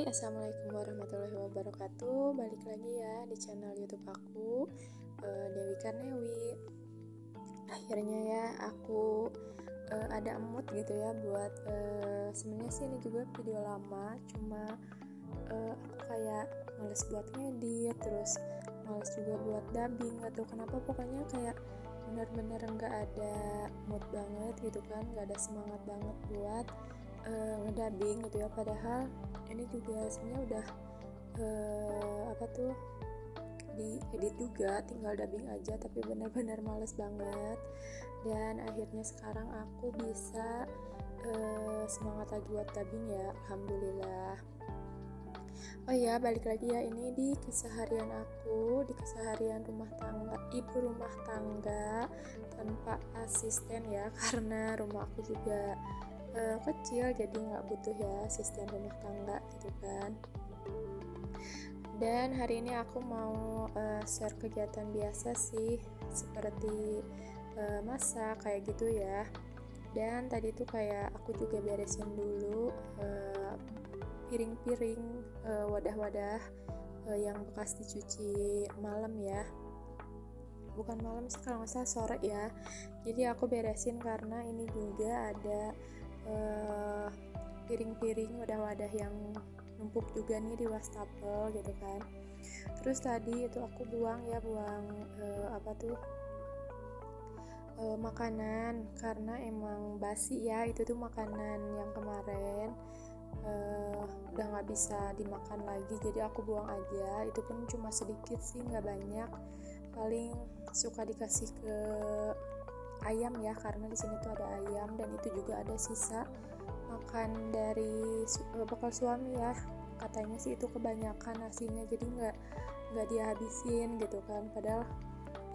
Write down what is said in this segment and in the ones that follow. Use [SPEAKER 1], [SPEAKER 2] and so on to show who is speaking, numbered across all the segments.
[SPEAKER 1] Hai, assalamualaikum warahmatullahi wabarakatuh. Balik lagi ya di channel YouTube aku, Dewi Karnewi. Akhirnya ya aku ada mood gitu ya buat sebenarnya sih ini juga video lama, cuma aku kayak males buat ngedit, terus males juga buat dubbing atau kenapa, pokoknya kayak benar-benar nggak ada mood banget gitu kan, nggak ada semangat banget buat ngedubbing gitu ya. Padahal ini juga sebenarnya udah diedit juga, tinggal dubbing aja, tapi benar-benar males banget. Dan akhirnya sekarang aku bisa semangat lagi buat dubbing ya, alhamdulillah. Oh iya, balik lagi ya, ini di keseharian aku, di keseharian rumah tangga, ibu rumah tangga tanpa asisten ya, karena rumah aku juga kecil, jadi nggak butuh ya asisten rumah tangga gitu kan. Dan hari ini aku mau share kegiatan biasa sih, seperti masak kayak gitu ya. Dan tadi tuh kayak aku juga beresin dulu piring-piring, wadah-wadah yang bekas dicuci malam ya, bukan malam sih, kalau nggak salah sore ya. Jadi aku beresin karena ini juga ada piring-piring, wadah-wadah yang numpuk juga nih di wastafel gitu kan. Terus tadi itu aku buang makanan, karena emang basi ya, itu tuh makanan yang kemarin udah nggak bisa dimakan lagi, jadi aku buang aja. Itu pun cuma sedikit sih, nggak banyak, paling suka dikasih ke ayam ya, karena di sini tuh ada ayam. Dan itu juga ada sisa makan dari bekal suami ya, katanya sih itu kebanyakan nasinya, jadi nggak dihabisin gitu kan. Padahal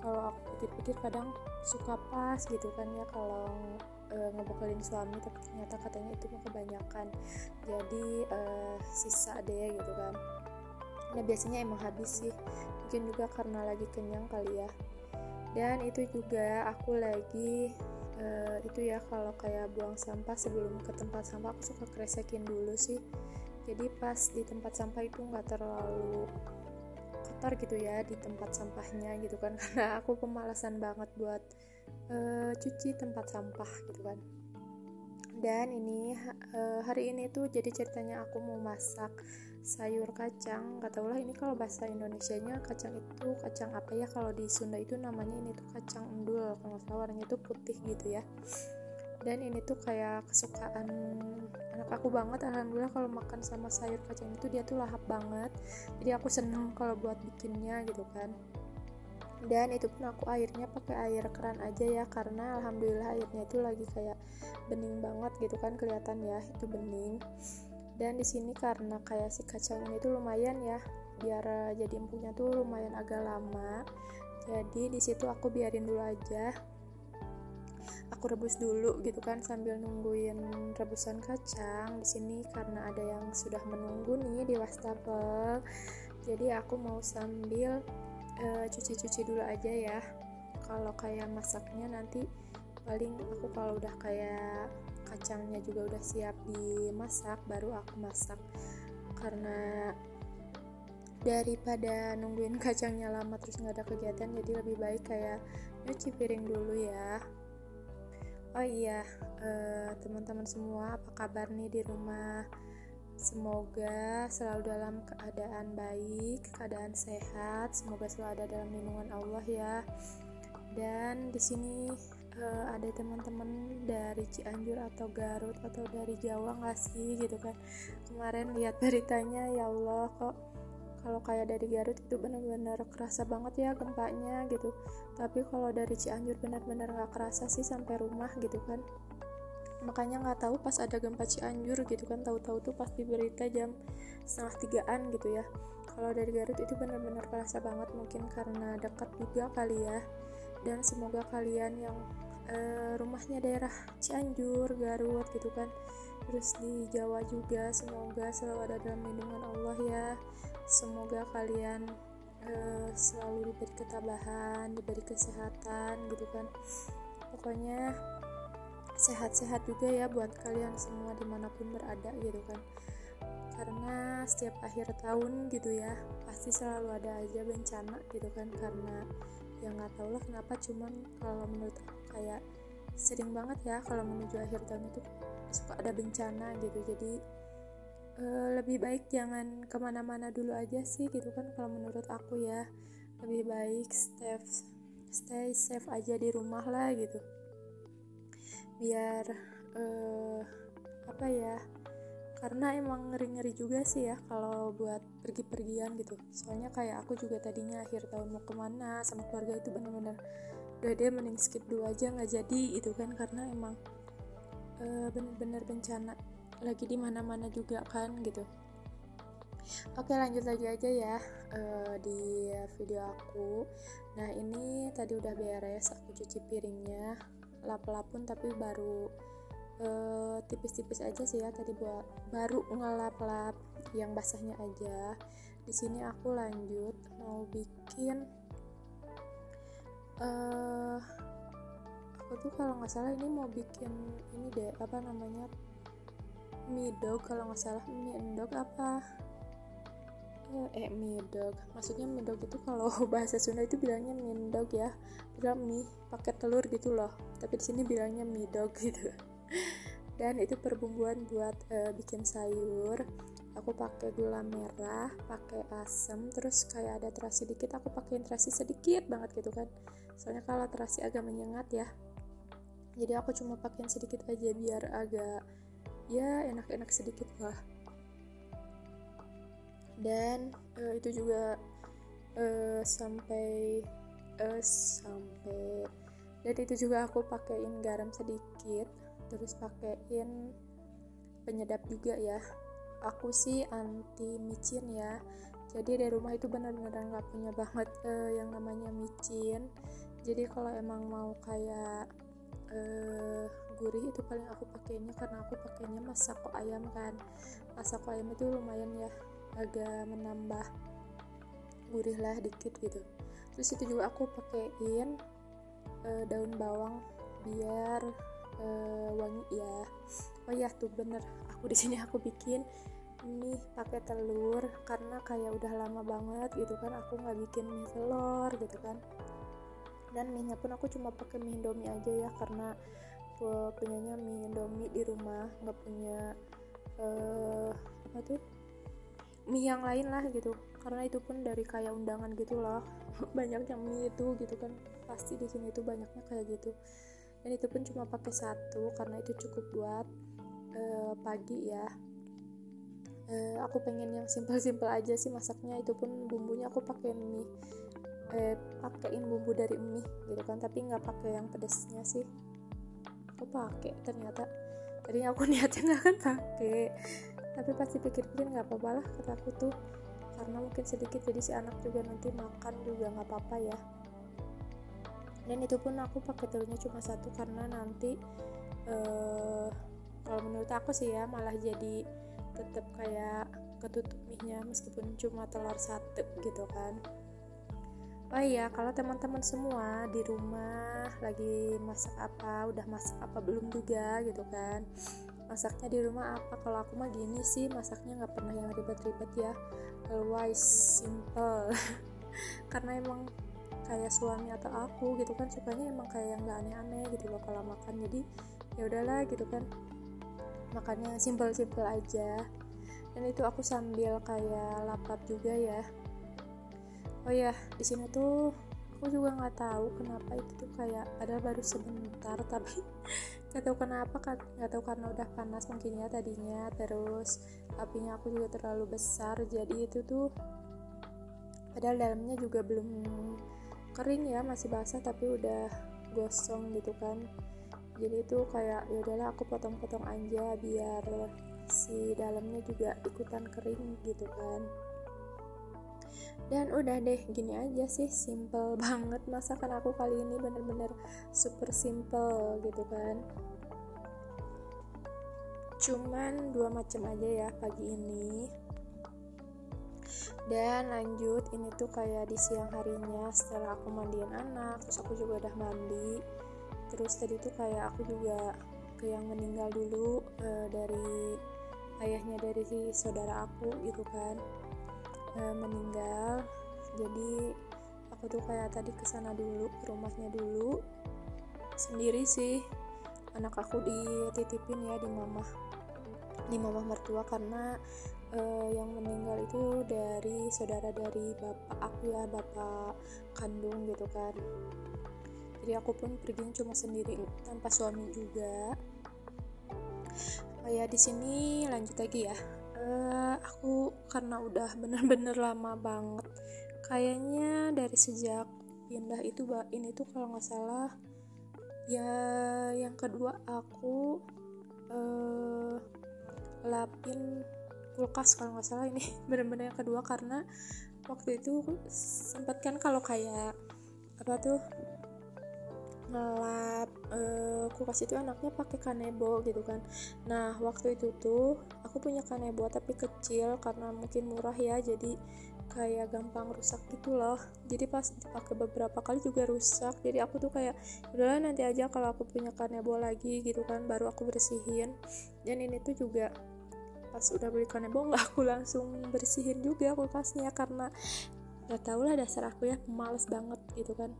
[SPEAKER 1] kalau aku pikir-pikir kadang suka pas gitu kan ya kalau ngebekalin suami, tapi ternyata katanya itu kebanyakan, jadi sisa deh gitu kan. Nah biasanya emang habis sih, mungkin juga karena lagi kenyang kali ya. Dan itu juga aku lagi itu ya, kalau kayak buang sampah, sebelum ke tempat sampah aku suka kresekin dulu sih, jadi pas di tempat sampah itu nggak terlalu kotor gitu ya di tempat sampahnya gitu kan, karena aku pemalasan banget buat cuci tempat sampah gitu kan. Dan ini hari ini tuh jadi ceritanya aku mau masak sayur kacang, gak tau lah ini kalau bahasa Indonesianya kacang itu kacang apa ya, kalau di Sunda itu namanya ini tuh kacang endul, kalau nggak salah warnanya tuh putih gitu ya. Dan ini tuh kayak kesukaan anak aku banget, alhamdulillah kalau makan sama sayur kacang itu dia tuh lahap banget, jadi aku seneng kalau buat bikinnya gitu kan. Dan itu pun aku airnya pakai air keran aja ya, karena alhamdulillah airnya itu lagi kayak bening banget gitu kan, kelihatan ya itu bening. Dan di sini karena kayak si kacang ini tuh lumayan ya, biar jadi empuknya tuh lumayan agak lama, jadi di situ aku biarin dulu aja, aku rebus dulu gitu kan sambil nungguin rebusan kacang. Di sini karena ada yang sudah menunggu nih di wastafel, jadi aku mau sambil cuci-cuci dulu aja ya. Kalau kayak masaknya nanti paling aku kalau udah kayak kacangnya juga udah siap dimasak baru aku masak, karena daripada nungguin kacangnya lama terus nggak ada kegiatan, jadi lebih baik kayak nyuci piring dulu ya. Oh iya, teman-teman semua apa kabar nih di rumah? Semoga selalu dalam keadaan baik, keadaan sehat, semoga selalu ada dalam lindungan Allah ya. Dan di sini ada teman-teman dari Cianjur atau Garut atau dari Jawa nggak sih gitu kan? Kemarin lihat beritanya, ya Allah, kok kalau kayak dari Garut itu benar-benar kerasa banget ya gempanya gitu, tapi kalau dari Cianjur benar-benar nggak kerasa sih sampai rumah gitu kan. Makanya nggak tahu pas ada gempa Cianjur gitu kan, tahu-tahu tuh pas di berita jam 2:30 gitu ya. Kalau dari Garut itu benar-benar kerasa banget, mungkin karena dekat juga kali ya. Dan semoga kalian yang rumahnya daerah Cianjur, Garut gitu kan, terus di Jawa juga, semoga selalu ada dalam lindungan Allah ya. Semoga kalian selalu diberi ketabahan, diberi kesehatan gitu kan. Pokoknya sehat-sehat juga ya buat kalian semua dimanapun berada gitu kan. karena setiap akhir tahun gitu ya pasti selalu ada aja bencana gitu kan, karena ya nggak tau lah kenapa, cuman kalau menurut aku kayak sering banget ya kalau menuju akhir tahun itu suka ada bencana gitu. Jadi lebih baik jangan kemana-mana dulu aja sih gitu kan, kalau menurut aku ya lebih baik stay safe aja di rumah lah gitu, biar apa ya, karena emang ngeri-ngeri juga sih ya kalau buat pergi-pergian gitu. Soalnya kayak aku juga tadinya akhir tahun mau kemana sama keluarga itu bener-bener udah deh mending skip dulu aja, nggak jadi itu kan, karena emang bener-bener bencana lagi di mana-mana juga kan gitu. Oke, lanjut lagi aja ya di video aku. Nah ini tadi udah beres, aku cuci piringnya, lap-lap pun tapi baru tipis-tipis aja sih ya, tadi baru ngelap-lap yang basahnya aja. Di sini aku lanjut mau bikin aku tuh kalau nggak salah ini mau bikin ini deh, apa namanya, mie dog kalau nggak salah, mie endog apa mie dog, maksudnya mie dog itu kalau bahasa Sunda itu bilangnya mie dog ya, bilang mie pakai telur gitu loh, tapi di sini bilangnya mie dog gitu. Dan itu perbumbuan buat bikin sayur. Aku pakai gula merah, pakai asam, terus kayak ada terasi dikit, aku pakein terasi sedikit banget gitu kan, soalnya kalau terasi agak menyengat ya, jadi aku cuma pakein sedikit aja biar agak ya enak-enak sedikit lah. Dan itu juga sampai dan itu juga aku pakein garam sedikit, terus pakein penyedap juga ya. Aku sih anti micin ya, jadi di rumah itu benar-benar nggak punya banget yang namanya micin. Jadi kalau emang mau kayak gurih itu paling aku pakainya, karena aku pakainya masako ayam kan. Masako ayam itu lumayan ya, agak menambah gurih lah dikit gitu. Terus itu juga aku pakein daun bawang biar wangi ya. Oh ya tuh bener, aku di sini aku bikin mie pakai telur karena kayak udah lama banget gitu kan aku nggak bikin mie telur gitu kan. Dan mie nya pun aku cuma pakai mie Indomie aja ya, karena punyanya mie Indomie di rumah, nggak punya apa tuh mie yang lain lah gitu, karena itu pun dari kayak undangan gitu loh. Banyak yang mie itu gitu kan, pasti di sini tuh banyaknya kayak gitu. Dan itu pun cuma pakai satu karena itu cukup buat pagi ya. Aku pengen yang simpel-simpel aja sih masaknya, itu pun bumbunya aku pakein bumbu dari mie gitu kan, tapi nggak pakai yang pedasnya sih. Aku pakai ternyata, tadinya aku niatnya nggak akan pakai, tapi pasti pikir-pikir nggak apa-apa lah kata aku tuh, karena mungkin sedikit jadi si anak juga nanti makan juga nggak apa-apa ya. Dan itu pun aku pakai telurnya cuma satu karena nanti kalau menurut aku sih ya malah jadi tetap kayak ketutup mie-nya meskipun cuma telur satu gitu kan. Oh iya, kalau teman-teman semua di rumah lagi masak apa, udah masak apa belum juga gitu kan, masaknya di rumah apa? Kalau aku mah gini sih, masaknya nggak pernah yang ribet-ribet ya, always simple. Karena emang kayak suami atau aku gitu kan sukanya emang kayak nggak aneh-aneh gitu loh kalau makan, jadi ya udahlah gitu kan, makannya simple-simple aja. Dan itu aku sambil kayak laptop juga ya. Oh ya, di sini tuh aku juga nggak tahu kenapa itu tuh kayak padahal baru sebentar, tapi nggak tahu kenapa, nggak tahu karena udah panas mungkin ya tadinya, terus apinya aku juga terlalu besar, jadi itu tuh padahal dalamnya juga belum kering ya, masih basah tapi udah gosong gitu kan. Jadi itu kayak ya udahlah aku potong-potong aja biar si dalamnya juga ikutan kering gitu kan. Dan udah deh, gini aja sih, simple banget masakan aku kali ini, bener-bener super simple gitu kan. Cuman 2 macam aja ya pagi ini. Dan lanjut, ini tuh kayak di siang harinya setelah aku mandiin anak, terus aku juga udah mandi. Terus tadi tuh kayak aku juga kayak meninggal dulu dari ayahnya dari si saudara aku gitu kan meninggal. Jadi aku tuh kayak tadi kesana dulu, ke rumahnya dulu sendiri sih. Anak aku dititipin ya di mama mertua, karena yang meninggal itu dari saudara dari bapak aku ya, bapak kandung gitu kan. Jadi aku pun pergi cuma sendiri tanpa suami juga. Ya di sini lanjut lagi ya. Aku karena udah bener-bener lama banget, kayaknya dari sejak pindah itu ini tuh kalau nggak salah ya yang kedua aku lapin kulkas kalau nggak salah. Ini bener-bener yang kedua, karena waktu itu sempet kan kalau kayak apa tuh ngelap kulkas itu anaknya pakai kanebo gitu kan. Nah waktu itu tuh aku punya kanebo tapi kecil, karena mungkin murah ya, jadi kayak gampang rusak gitu loh. Jadi pas dipakai beberapa kali juga rusak. Jadi aku tuh kayak udahlah nanti aja kalau aku punya kanebo lagi gitu kan, baru aku bersihin. Dan ini tuh juga pas udah beli kanebo nggak aku langsung bersihin juga kulkasnya, karena nggak tau lah dasar aku ya, males banget gitu kan.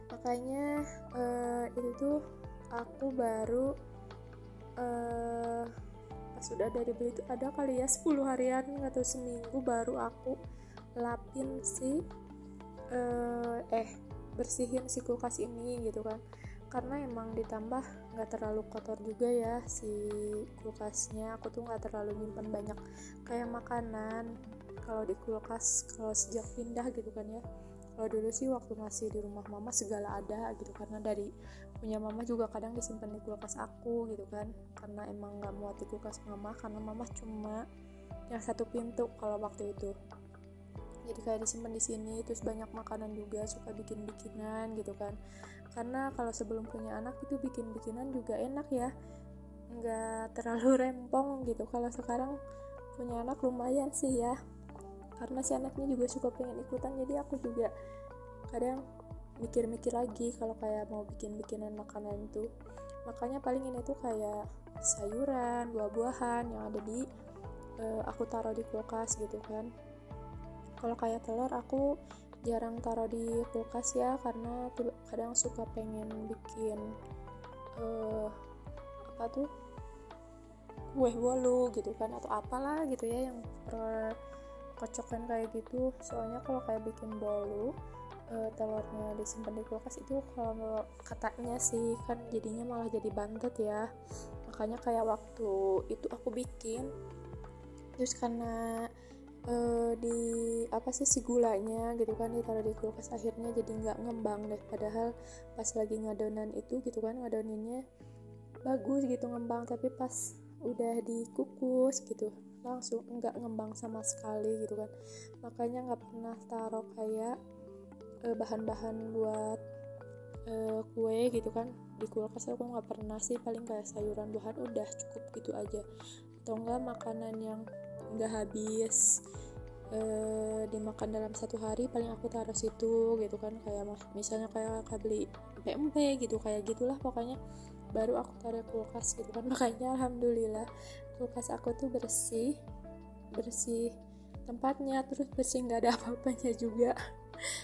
[SPEAKER 1] Makanya itu tuh aku baru pas udah dari beli itu ada kali ya 10 harian atau seminggu baru aku lapin si bersihin si kulkas ini gitu kan. Karena emang ditambah nggak terlalu kotor juga ya si kulkasnya. Aku tuh nggak terlalu nyimpen banyak kayak makanan kalau di kulkas kalau sejak pindah gitu kan ya. Kalau dulu sih waktu masih di rumah mama segala ada gitu, karena dari punya mama juga kadang disimpan di kulkas aku gitu kan, karena emang nggak muat di kulkas mama, karena mama cuma yang satu pintu kalau waktu itu. Jadi kayak disimpan di sini. Terus banyak makanan juga, suka bikin-bikinan gitu kan, karena kalau sebelum punya anak itu bikin-bikinan juga enak ya, nggak terlalu rempong gitu. Kalau sekarang punya anak lumayan sih ya, karena si anaknya juga suka pengen ikutan, jadi aku juga kadang mikir-mikir lagi kalau kayak mau bikin-bikinan makanan tuh. Makanya paling ini tuh kayak sayuran, buah-buahan yang ada di aku taruh di kulkas gitu kan. Kalau kayak telur aku jarang taruh di kulkas ya, karena kadang suka pengen bikin apa tuh kue bolu gitu kan, atau apalah gitu ya yang kocokan kayak gitu. Soalnya kalau kayak bikin bolu telurnya disimpan di kulkas itu kalau katanya sih kan jadinya malah jadi bantet ya. Makanya kayak waktu itu aku bikin, terus karena di apa sih si gulanya gitu kan ditaruh di kulkas, akhirnya jadi nggak ngembang deh. Padahal pas lagi ngadonan itu gitu kan, ngadoninnya bagus gitu ngembang, tapi pas udah dikukus gitu langsung enggak ngembang sama sekali gitu kan. Makanya nggak pernah taruh kayak bahan-bahan buat kue gitu kan di kulkas. Aku nggak pernah sih, paling kayak sayuran buahan udah cukup gitu aja, atau enggak makanan yang nggak habis dimakan dalam satu hari paling aku taruh situ gitu kan. Kayak misalnya kayak beli PMP gitu, kayak gitulah pokoknya, baru aku taruh kulkas gitu kan. Makanya alhamdulillah kulkas aku tuh bersih tempatnya, terus bersih nggak ada apa-apanya juga.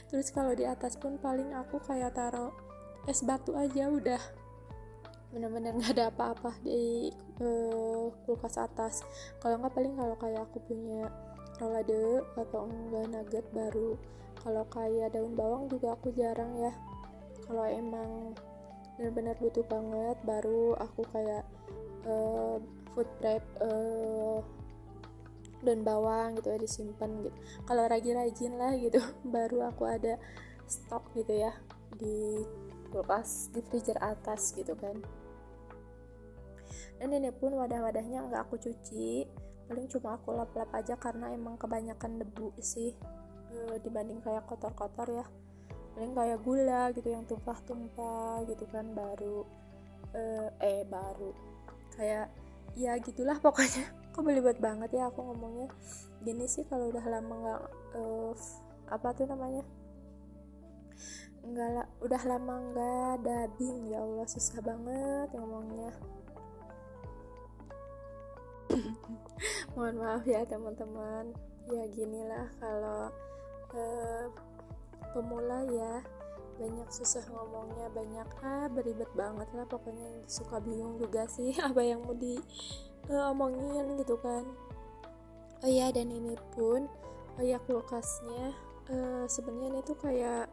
[SPEAKER 1] Terus kalau di atas pun paling aku kayak taruh es batu aja, udah bener-bener nggak ada apa-apa di kulkas atas. Kalau nggak paling kalau kayak aku punya rolade atau enggak nugget baru. Kalau kayak daun bawang juga aku jarang ya, kalau emang benar-benar butuh banget baru aku kayak food prep daun bawang gitu ya disimpan gitu. Kalau rajin lah gitu baru aku ada stok gitu ya di kulkas, di freezer atas gitu kan. Dan ini pun wadah-wadahnya nggak aku cuci, paling cuma aku lap-lap aja karena emang kebanyakan debu sih dibanding kayak kotor-kotor ya. Paling kayak gula gitu yang tumpah-tumpah gitu kan, baru kayak ya gitulah pokoknya. Kok belibet banget ya aku ngomongnya gini sih. Kalau udah lama nggak apa tuh namanya udah lama nggak dubbing, ya Allah susah banget ngomongnya. Mohon maaf ya teman-teman, ya ginilah kalau pemula ya, banyak susah ngomongnya, banyak beribet banget lah pokoknya, suka bingung juga sih apa yang mau diomongin gitu kan. Oh ya, dan ini pun ya kulkasnya sebenarnya ini tuh kayak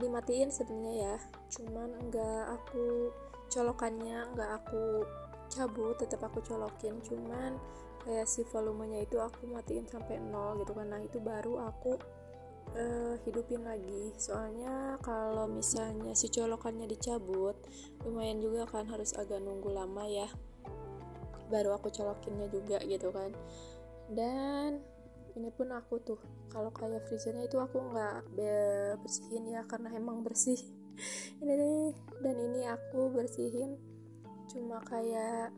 [SPEAKER 1] dimatiin sebenarnya ya, cuman enggak aku colokannya enggak aku cabut, tetap aku colokin, cuman kayak si volumenya itu aku matiin sampai 0 gitu kan. Nah itu baru aku hidupin lagi, soalnya kalau misalnya si colokannya dicabut lumayan juga kan, harus agak nunggu lama ya baru aku colokinnya juga gitu kan. Dan ini pun aku tuh kalau kayak freezernya itu aku nggak bersihin ya, karena emang bersih ini nih. Dan ini aku bersihin cuma kayak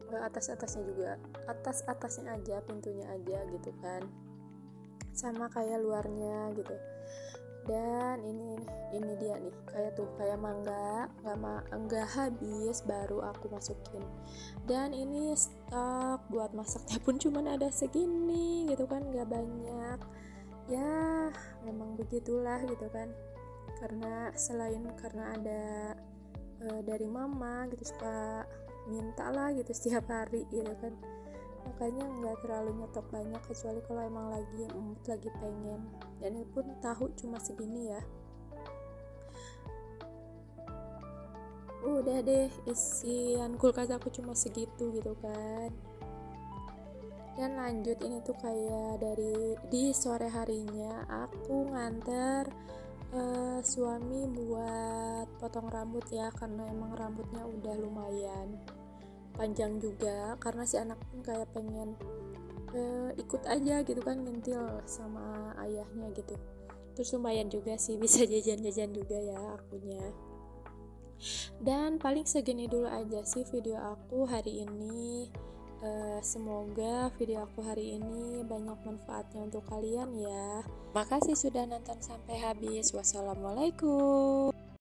[SPEAKER 1] atas-atasnya juga, atas-atasnya aja, pintunya aja gitu kan, sama kayak luarnya gitu. Dan ini dia nih, kayak mangga enggak habis baru aku masukin. Dan ini stok buat masaknya pun cuman ada segini gitu kan, enggak banyak ya, memang begitulah gitu kan, karena ada dari mama gitu, suka minta lah gitu setiap hari gitu kan, makanya nggak terlalu nyetok banyak, kecuali kalau emang lagi pengen. Dan ini pun tahu cuma segini ya, udah deh isian kulkas aku cuma segitu gitu kan. Dan lanjut, ini tuh kayak di sore harinya aku nganter suami buat potong rambut ya, karena emang rambutnya udah lumayan panjang juga, karena si anak pun kayak pengen ikut aja gitu kan, nyentil sama ayahnya gitu. Terus lumayan juga sih, bisa jajan-jajan juga ya akunya. Dan paling segini dulu aja sih video aku hari ini. Semoga video aku hari ini banyak manfaatnya untuk kalian ya. Makasih sudah nonton sampai habis. Wassalamualaikum.